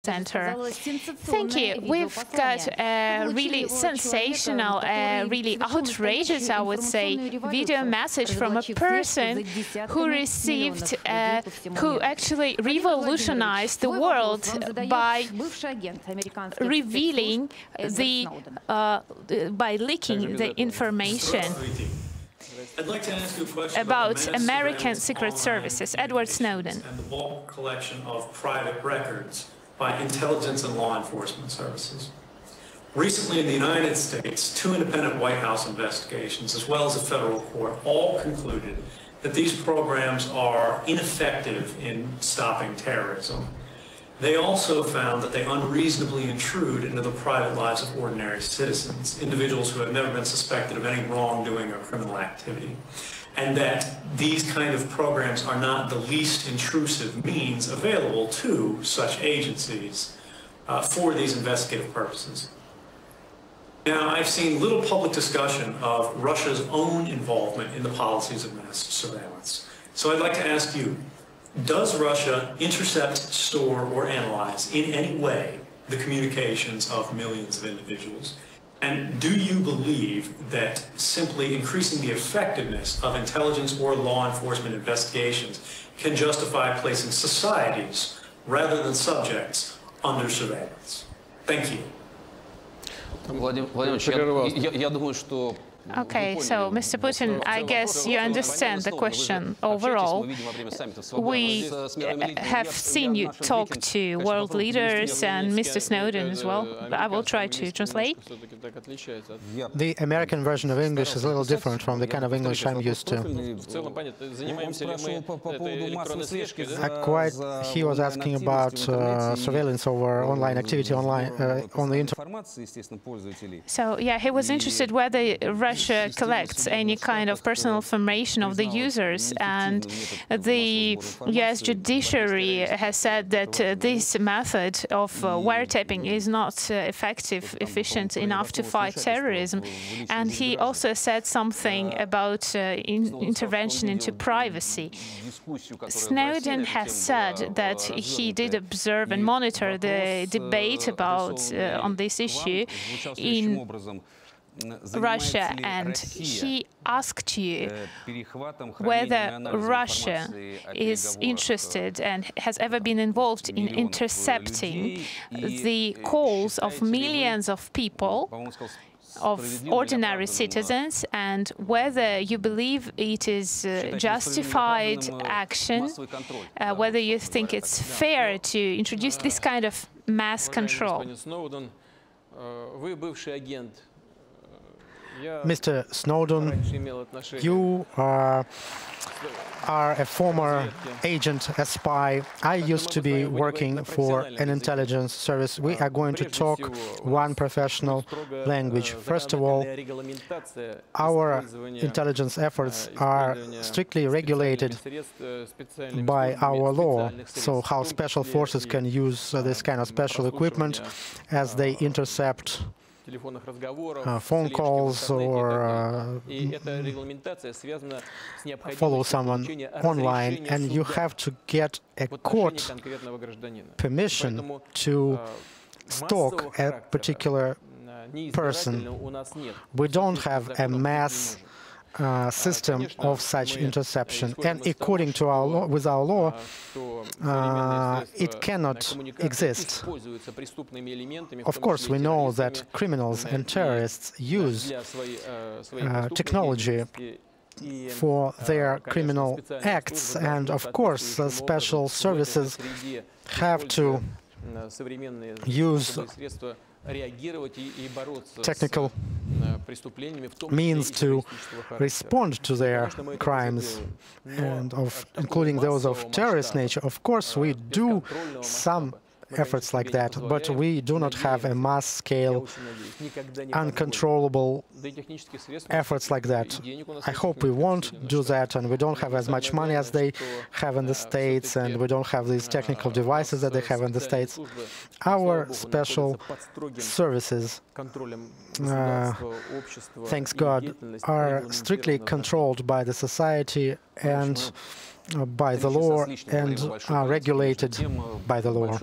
Center. Thank you. We've got a really sensational, really outrageous, I would say, video message from a person who received, who actually revolutionized the world by revealing the, by leaking the information I'd like to ask you a question about American Secret Services, Edward Snowden. And the bulk collection of private records by intelligence and law enforcement services. Recently in the United States, 2 independent White House investigations, as well as a federal court, all concluded that these programs are ineffective in stopping terrorism. They also found that they unreasonably intrude into the private lives of ordinary citizens, individuals who have never been suspected of any wrongdoing or criminal activity, and that these kind of programs are not the least intrusive means available to such agencies for these investigative purposes. Now, I've seen little public discussion of Russia's own involvement in the policies of mass surveillance. So I'd like to ask you, does Russia intercept, store, or analyze in any way the communications of millions of individuals? And do you believe that simply increasing the effectiveness of intelligence or law enforcement investigations can justify placing societies rather than subjects under surveillance? Thank you. Okay, so Mr. Putin, I guess you understand the question overall. We have seen you talk to world leaders and Mr. Snowden as well. I will try to translate. The American version of English is a little different from the kind of English I'm used to. He was asking about surveillance over online activity on the internet. So, yeah, he was interested whether Russia collects any kind of personal information of the users, and the US judiciary has said that this method of wiretapping is not effective, efficient enough to fight terrorism. And he also said something about intervention into privacy. Snowden has said that he did observe and monitor the debate about on this issue in Russia, and he asked you whether Russia is interested and has ever been involved in intercepting the calls of millions of people, of ordinary citizens, and whether you believe it is justified action, whether you think it's fair to introduce this kind of mass control. Mr. Snowden, you are a former agent, a spy. I used to be working for an intelligence service. We are going to talk one professional language. First of all, our intelligence efforts are strictly regulated by our law. So how special forces can use this kind of special equipment as they intercept phone calls or follow someone online, and you have to get a court permission to stalk a particular person. We don't have a mass system of such interception, and according to our law, with our law, it cannot exist. Of course, we know that criminals and terrorists use technology for their criminal acts, and of course, special services have to use technical means to respond to their crimes, and including those of terrorist nature. Of course, we do some efforts like that, but we do not have a mass-scale, uncontrollable efforts like that. I hope we won't do that, and we don't have as much money as they have in the States, and we don't have these technical devices that they have in the States. Our special services, thanks God, are strictly controlled by the society and by the law, and are regulated by the law.